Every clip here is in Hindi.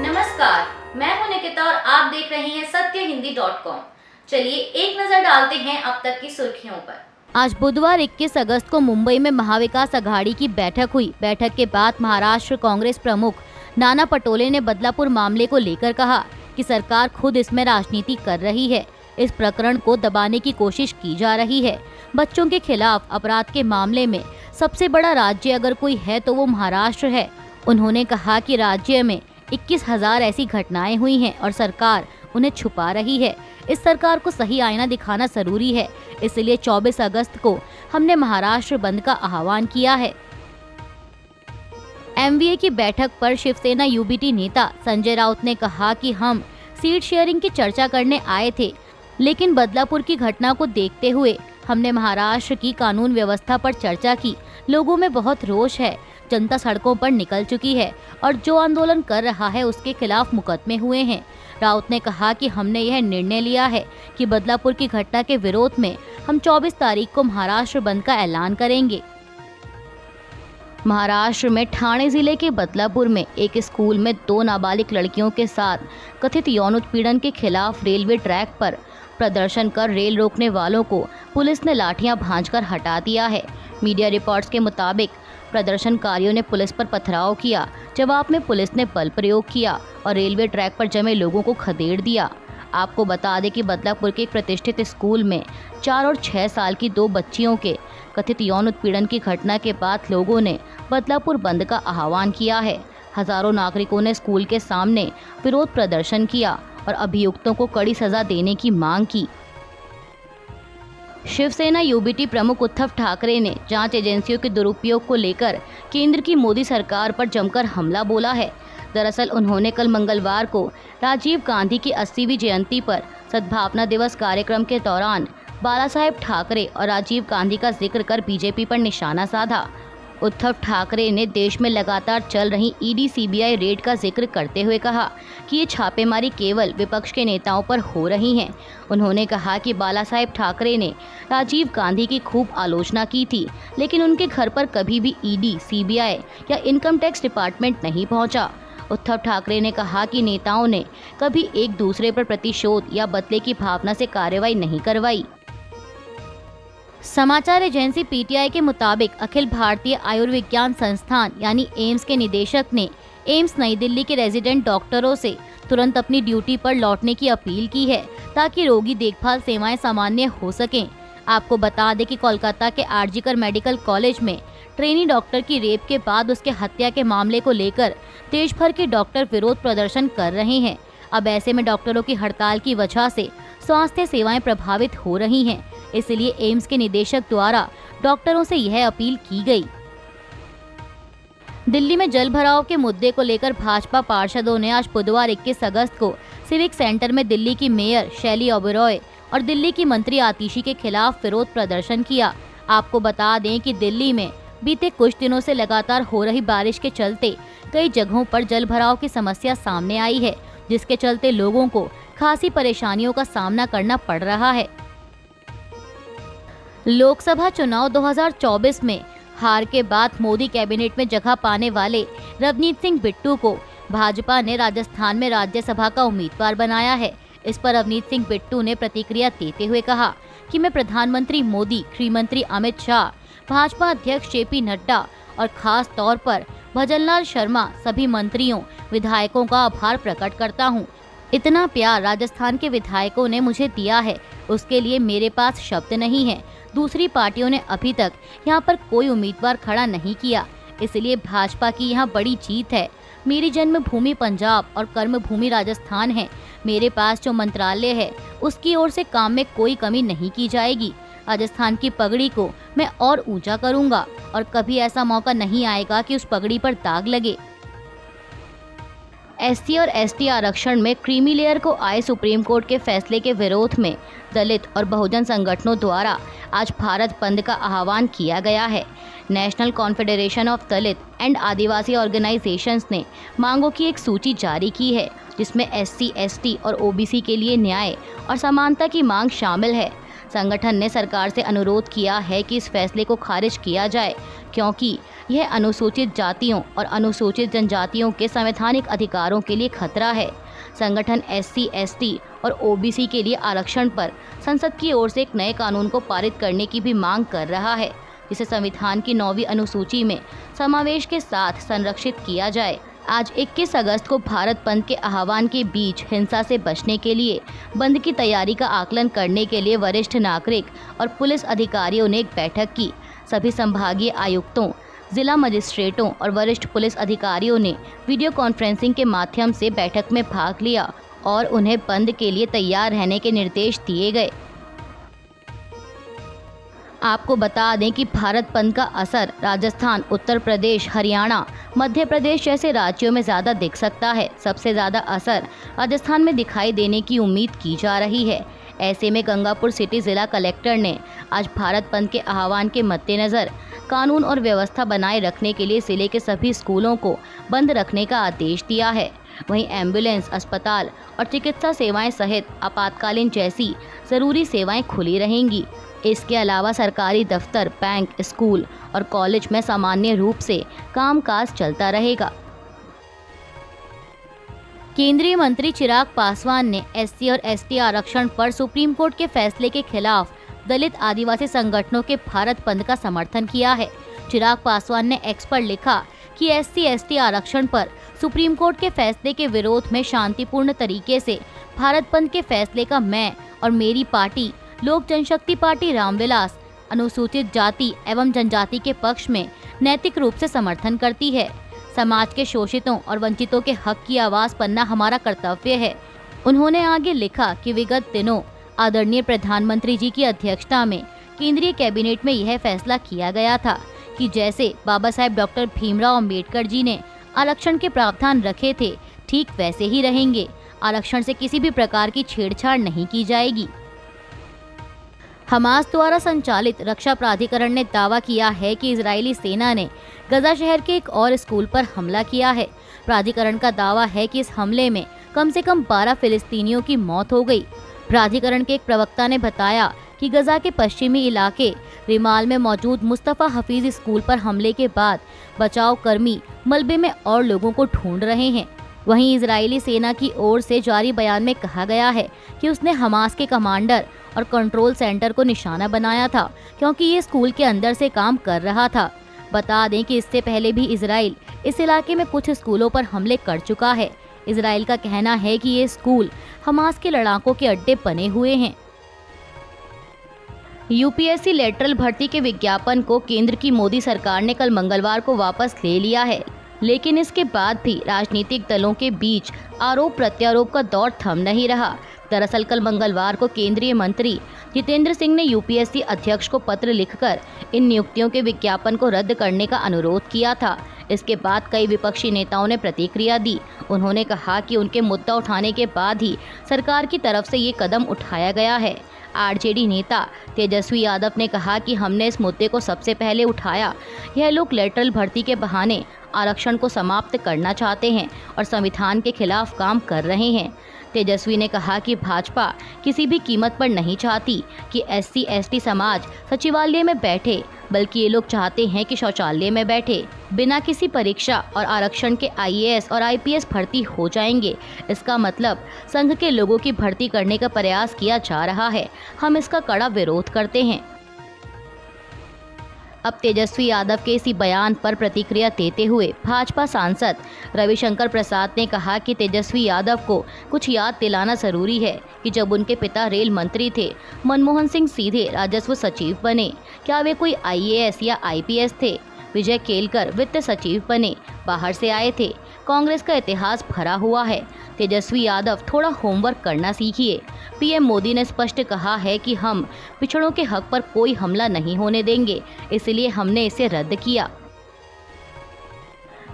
नमस्कार, मैं हूं निकिता और आप देख रहे हैं सत्यहिंदी.com। चलिए एक नजर डालते हैं अब तक की सुर्खियों पर। आज बुधवार 21 अगस्त को मुंबई में महाविकास अघाड़ी की बैठक हुई। बैठक के बाद महाराष्ट्र कांग्रेस प्रमुख नाना पटोले ने बदलापुर मामले को लेकर कहा कि सरकार खुद इसमें राजनीति कर रही है। इस प्रकरण को दबाने की कोशिश की जा रही है। बच्चों के खिलाफ अपराध के मामले में सबसे बड़ा राज्य अगर कोई है तो वो महाराष्ट्र है। उन्होंने कहा कि राज्य में 21,000 ऐसी घटनाएं हुई हैं और सरकार उन्हें छुपा रही है। इस सरकार को सही आईना दिखाना जरूरी है, इसलिए 24 अगस्त को हमने महाराष्ट्र बंद का आह्वान किया है। एमवीए की बैठक पर शिवसेना यूबीटी नेता संजय राउत ने कहा कि हम सीट शेयरिंग की चर्चा करने आए थे, लेकिन बदलापुर की घटना को देखते हुए हमने महाराष्ट्र की कानून व्यवस्था पर चर्चा की। लोगों में बहुत रोष है, जनता सड़कों पर निकल चुकी है और जो आंदोलन कर रहा है उसके खिलाफ मुकदमे हुए हैं। राउत ने कहा कि हमने यह निर्णय लिया है कि बदलापुर की घटना के विरोध में हम 24 तारीख को महाराष्ट्र बंद का ऐलान करेंगे। महाराष्ट्र में ठाणे जिले के बदलापुर में एक स्कूल में 2 नाबालिग लड़कियों के साथ कथित यौन उत्पीड़न के खिलाफ रेलवे ट्रैक पर प्रदर्शन कर रेल रोकने वालों को पुलिस ने लाठियां भांजकर हटा दिया है। मीडिया रिपोर्ट्स के मुताबिक प्रदर्शनकारियों ने पुलिस पर पथराव किया। जवाब में पुलिस ने बल प्रयोग किया और रेलवे ट्रैक पर जमे लोगों को खदेड़ दिया। आपको बता दें कि बदलापुर के एक प्रतिष्ठित स्कूल में 4 और 6 साल की 2 बच्चियों के कथित यौन उत्पीड़न की घटना के बाद लोगों ने बदलापुर बंद का आह्वान किया है। हजारों नागरिकों ने स्कूल के सामने विरोध प्रदर्शन किया और अभियुक्तों को कड़ी सजा देने की मांग की। शिवसेना यूबीटी प्रमुख उद्धव ठाकरे ने जांच एजेंसियों के दुरुपयोग को लेकर केंद्र की मोदी सरकार पर जमकर हमला बोला है। दरअसल उन्होंने कल मंगलवार को राजीव गांधी की 80वीं जयंती पर सद्भावना दिवस कार्यक्रम के दौरान बाला साहेब ठाकरे और राजीव गांधी का जिक्र कर बीजेपी पर निशाना साधा। उद्धव ठाकरे ने देश में लगातार चल रही ईडी सीबीआई रेड का जिक्र करते हुए कहा कि ये छापेमारी केवल विपक्ष के नेताओं पर हो रही है। उन्होंने कहा कि बाला साहेब ठाकरे ने राजीव गांधी की खूब आलोचना की थी, लेकिन उनके घर पर कभी भी ईडी, सीबीआई या इनकम टैक्स डिपार्टमेंट नहीं पहुंचा। उद्धव ठाकरे ने कहा कि नेताओं ने कभी एक दूसरे पर प्रतिशोध या बदले की भावना से कार्रवाई नहीं करवाई। समाचार एजेंसी पीटीआई के मुताबिक अखिल भारतीय आयुर्विज्ञान संस्थान यानी एम्स के निदेशक ने एम्स नई दिल्ली के रेजिडेंट डॉक्टरों से तुरंत अपनी ड्यूटी पर लौटने की अपील की है, ताकि रोगी देखभाल सेवाएं सामान्य हो सकें। आपको बता दें कि कोलकाता के आरजीकर मेडिकल कॉलेज में ट्रेनी डॉक्टर की रेप के बाद उसके हत्या के मामले को लेकर देश भर के डॉक्टर विरोध प्रदर्शन कर रहे हैं। अब ऐसे में डॉक्टरों की हड़ताल की वजह से स्वास्थ्य सेवाएं प्रभावित हो रही हैं। इसलिए एम्स के निदेशक द्वारा डॉक्टरों से यह अपील की गई। दिल्ली में जल भराव के मुद्दे को लेकर भाजपा पार्षदों ने आज बुधवार 21 अगस्त को सिविक सेंटर में दिल्ली की मेयर शैली ओबेरॉय और दिल्ली की मंत्री आतिशी के खिलाफ विरोध प्रदर्शन किया। आपको बता दें कि दिल्ली में बीते कुछ दिनों से लगातार हो रही बारिश के चलते कई जगहों पर जल भराव की समस्या सामने आई है, जिसके चलते लोगों को खासी परेशानियों का सामना करना पड़ रहा है। लोकसभा चुनाव 2024 में हार के बाद मोदी कैबिनेट में जगह पाने वाले रवनीत सिंह बिट्टू को भाजपा ने राजस्थान में राज्यसभा का उम्मीदवार बनाया है। इस पर रवनीत सिंह बिट्टू ने प्रतिक्रिया देते हुए कहा कि मैं प्रधानमंत्री मोदी, गृहमंत्री अमित शाह, भाजपा अध्यक्ष जेपी नड्डा और खास तौर पर भजनलाल शर्मा, सभी मंत्रियों, विधायकों का आभार प्रकट करता हूं। इतना प्यार राजस्थान के विधायकों ने मुझे दिया है, उसके लिए मेरे पास शब्द नहीं है। दूसरी पार्टियों ने अभी तक यहाँ पर कोई उम्मीदवार खड़ा नहीं किया, इसलिए भाजपा की यहाँ बड़ी जीत है। मेरी जन्मभूमि पंजाब और कर्मभूमि राजस्थान है। मेरे पास जो मंत्रालय है उसकी ओर से काम में कोई कमी नहीं की जाएगी। राजस्थान की पगड़ी को मैं और ऊंचा करूंगा और कभी ऐसा मौका नहीं आएगा कि उस पगड़ी पर दाग लगे। एससी और एसटी आरक्षण में क्रीमी लेयर को आए सुप्रीम कोर्ट के फैसले के विरोध में दलित और बहुजन संगठनों द्वारा आज भारत बंद का आह्वान किया गया है। National confederation of Dalit and Adivasi organisations ने मांगों की एक सूची जारी की है, जिसमें एससी, एसटी और ओबीसी के लिए न्याय और समानता की मांग शामिल है। संगठन ने सरकार से अनुरोध किया है कि इस फैसले को खारिज किया जाए, क्योंकि यह अनुसूचित जातियों और अनुसूचित जनजातियों के संवैधानिक अधिकारों के लिए खतरा है। संगठन SC, ST और OBC के लिए आरक्षण पर संसद की ओर से एक नए कानून को पारित करने की भी मांग कर रहा है, जिसे संविधान की 9वीं अनुसूची में समावेश के साथ संरक्षित किया जाए। आज 21 अगस्त को भारत बंद के आह्वान के बीच हिंसा से बचने के लिए बंद की तैयारी का आकलन करने के लिए वरिष्ठ नागरिक और पुलिस अधिकारियों ने एक बैठक की। सभी संभागीय आयुक्तों, जिला मजिस्ट्रेटों और वरिष्ठ पुलिस अधिकारियों ने वीडियो कॉन्फ्रेंसिंग के माध्यम से बैठक में भाग लिया और उन्हें बंद के लिए तैयार रहने के निर्देश दिए गए। आपको बता दें कि भारत बंद का असर राजस्थान, उत्तर प्रदेश, हरियाणा, मध्य प्रदेश जैसे राज्यों में ज़्यादा दिख सकता है। सबसे ज़्यादा असर राजस्थान में दिखाई देने की उम्मीद की जा रही है। ऐसे में गंगापुर सिटी जिला कलेक्टर ने आज भारत बंद के आह्वान के मद्देनज़र कानून और व्यवस्था बनाए रखने के लिए जिले के सभी स्कूलों को बंद रखने का आदेश दिया है। वहीं एम्बुलेंस, अस्पताल और चिकित्सा सेवाएं सहित आपातकालीन जैसी ज़रूरी सेवाएं खुली रहेंगी। इसके अलावा सरकारी दफ्तर, बैंक, स्कूल और कॉलेज में सामान्य रूप से कामकाज चलता रहेगा। केंद्रीय मंत्री चिराग पासवान ने SC और ST आरक्षण पर सुप्रीम कोर्ट के फैसले के खिलाफ दलित आदिवासी संगठनों के भारत बंद का समर्थन किया है। चिराग पासवान ने X पर लिखा कि SC, ST आरक्षण पर सुप्रीम कोर्ट के फैसले के विरोध में शांतिपूर्ण तरीके से भारत बंद के फैसले का मैं और मेरी पार्टी लोक जनशक्ति पार्टी रामविलास अनुसूचित जाति एवं जनजाति के पक्ष में नैतिक रूप से समर्थन करती है। समाज के शोषितों और वंचितों के हक की आवाज बनना हमारा कर्तव्य है। उन्होंने आगे लिखा कि विगत दिनों आदरणीय प्रधानमंत्री जी की अध्यक्षता में केंद्रीय कैबिनेट में यह फैसला किया गया था कि जैसे बाबा साहेब डॉक्टर भीमराव अंबेडकर जी ने आरक्षण के प्रावधान रखे थे, ठीक वैसे ही रहेंगे। आरक्षण से किसी भी प्रकार की छेड़छाड़ नहीं की जाएगी। हमास द्वारा संचालित रक्षा प्राधिकरण ने दावा किया है कि इजरायली सेना ने गजा शहर के एक और स्कूल पर हमला किया है। प्राधिकरण का दावा है कि इस हमले में कम से कम 12 फिलिस्तीनियों की मौत हो गई। प्राधिकरण के एक प्रवक्ता ने बताया कि गजा के पश्चिमी इलाके रिमाल में मौजूद मुस्तफा हफीज स्कूल पर हमले के बाद बचाव कर्मी मलबे में और लोगों को ढूंढ रहे हैं। वहीं इजरायली सेना की ओर से जारी बयान में कहा गया है कि उसने हमास के कमांडर और कंट्रोल सेंटर को निशाना बनाया था, क्योंकि ये स्कूल के अंदर से काम कर रहा था। बता दें कि इससे पहले भी इजराइल इस इलाके में कुछ स्कूलों पर हमले कर चुका है। इजराइल का कहना है कि ये स्कूल हमास के लड़ाकों के अड्डे बने हुए हैं। UPSC लेटरल भर्ती के विज्ञापन को केंद्र की मोदी सरकार ने कल मंगलवार को वापस ले लिया है, लेकिन इसके बाद भी राजनीतिक दलों के बीच आरोप प्रत्यारोप का दौर थम नहीं रहा। दरअसल कल मंगलवार को केंद्रीय मंत्री जितेंद्र सिंह ने UPSC अध्यक्ष को पत्र लिखकर इन नियुक्तियों के विज्ञापन को रद्द करने का अनुरोध किया था। इसके बाद कई विपक्षी नेताओं ने प्रतिक्रिया दी। उन्होंने कहा कि उनके मुद्दा उठाने के बाद ही सरकार की तरफ से ये कदम उठाया गया है। RJD नेता तेजस्वी यादव ने कहा कि हमने इस मुद्दे को सबसे पहले उठाया। यह लोग लेटरल भर्ती के बहाने आरक्षण को समाप्त करना चाहते हैं और संविधान के खिलाफ काम कर रहे हैं। तेजस्वी ने कहा कि भाजपा किसी भी कीमत पर नहीं चाहती कि SC ST समाज सचिवालय में बैठे, बल्कि ये लोग चाहते हैं कि शौचालय में बैठे। बिना किसी परीक्षा और आरक्षण के IAS और IPS भर्ती हो जाएंगे। इसका मतलब संघ के लोगों की भर्ती करने का प्रयास किया जा रहा है। हम इसका कड़ा विरोध करते हैं। अब तेजस्वी यादव के इसी बयान पर प्रतिक्रिया देते हुए भाजपा सांसद रविशंकर प्रसाद ने कहा कि तेजस्वी यादव को कुछ याद दिलाना जरूरी है कि जब उनके पिता रेल मंत्री थे, मनमोहन सिंह सीधे राजस्व सचिव बने। क्या वे कोई IAS या IPS थे? विजय केलकर वित्त सचिव बने, बाहर से आए थे। कांग्रेस का इतिहास भरा हुआ है। तेजस्वी यादव थोड़ा होमवर्क करना सीखिए। PM मोदी ने स्पष्ट कहा है कि हम पिछड़ों के हक पर कोई हमला नहीं होने देंगे, इसलिए हमने इसे रद्द किया।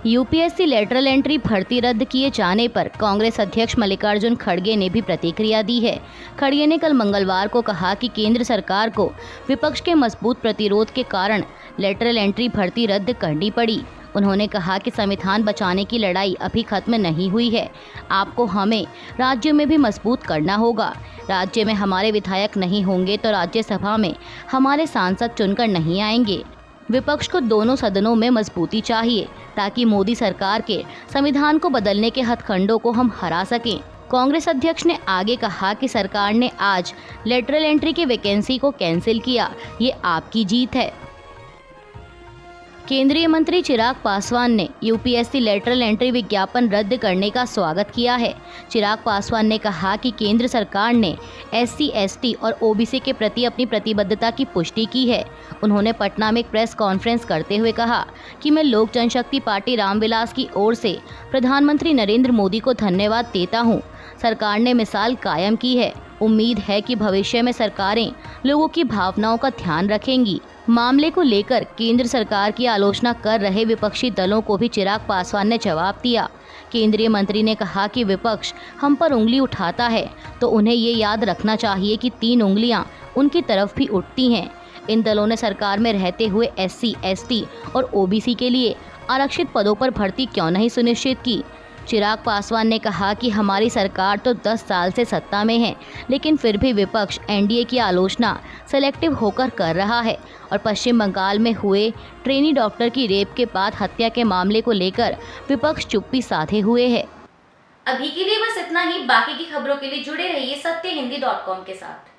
UPSC लेटरल एंट्री भर्ती रद्द किए जाने पर कांग्रेस अध्यक्ष मल्लिकार्जुन खड़गे ने भी प्रतिक्रिया दी है। खड़गे ने कल मंगलवार को कहा कि केंद्र सरकार को विपक्ष के मजबूत प्रतिरोध के कारण लेटरल एंट्री भर्ती रद्द करनी पड़ी। उन्होंने कहा कि संविधान बचाने की लड़ाई अभी खत्म नहीं हुई है। आपको हमें राज्य में भी मजबूत करना होगा। राज्य में हमारे विधायक नहीं होंगे तो राज्यसभा में हमारे सांसद चुनकर नहीं आएंगे। विपक्ष को दोनों सदनों में मजबूती चाहिए ताकि मोदी सरकार के संविधान को बदलने के हथकंडों को हम हरा सकें। कांग्रेस अध्यक्ष ने आगे कहा कि सरकार ने आज लेटरल एंट्री की वैकेंसी को कैंसिल किया, ये आपकी जीत है। केंद्रीय मंत्री चिराग पासवान ने यूपीएससी लेटरल एंट्री विज्ञापन रद्द करने का स्वागत किया है। चिराग पासवान ने कहा कि केंद्र सरकार ने एससी, एसटी और ओबीसी के प्रति अपनी प्रतिबद्धता की पुष्टि की है। उन्होंने पटना में एक प्रेस कॉन्फ्रेंस करते हुए कहा कि मैं लोक जनशक्ति पार्टी रामविलास की ओर से प्रधानमंत्री नरेंद्र मोदी को धन्यवाद देता हूँ। सरकार ने मिसाल कायम की है। उम्मीद है कि भविष्य में सरकारें लोगों की भावनाओं का ध्यान रखेंगी। मामले को लेकर केंद्र सरकार की आलोचना कर रहे विपक्षी दलों को भी चिराग पासवान ने जवाब दिया। केंद्रीय मंत्री ने कहा कि विपक्ष हम पर उंगली उठाता है तो उन्हें ये याद रखना चाहिए कि 3 उंगलियां उनकी तरफ भी उठती हैं। इन दलों ने सरकार में रहते हुए एससी, एसटी और ओबीसी के लिए आरक्षित पदों पर भर्ती क्यों नहीं सुनिश्चित की। चिराग पासवान ने कहा कि हमारी सरकार तो 10 साल से सत्ता में है, लेकिन फिर भी विपक्ष एनडीए की आलोचना सेलेक्टिव होकर कर रहा है और पश्चिम बंगाल में हुए ट्रेनी डॉक्टर की रेप के बाद हत्या के मामले को लेकर विपक्ष चुप्पी साधे हुए है। अभी के लिए बस इतना ही। बाकी की खबरों के लिए जुड़े रहिए सत्यहिंदी.com के साथ।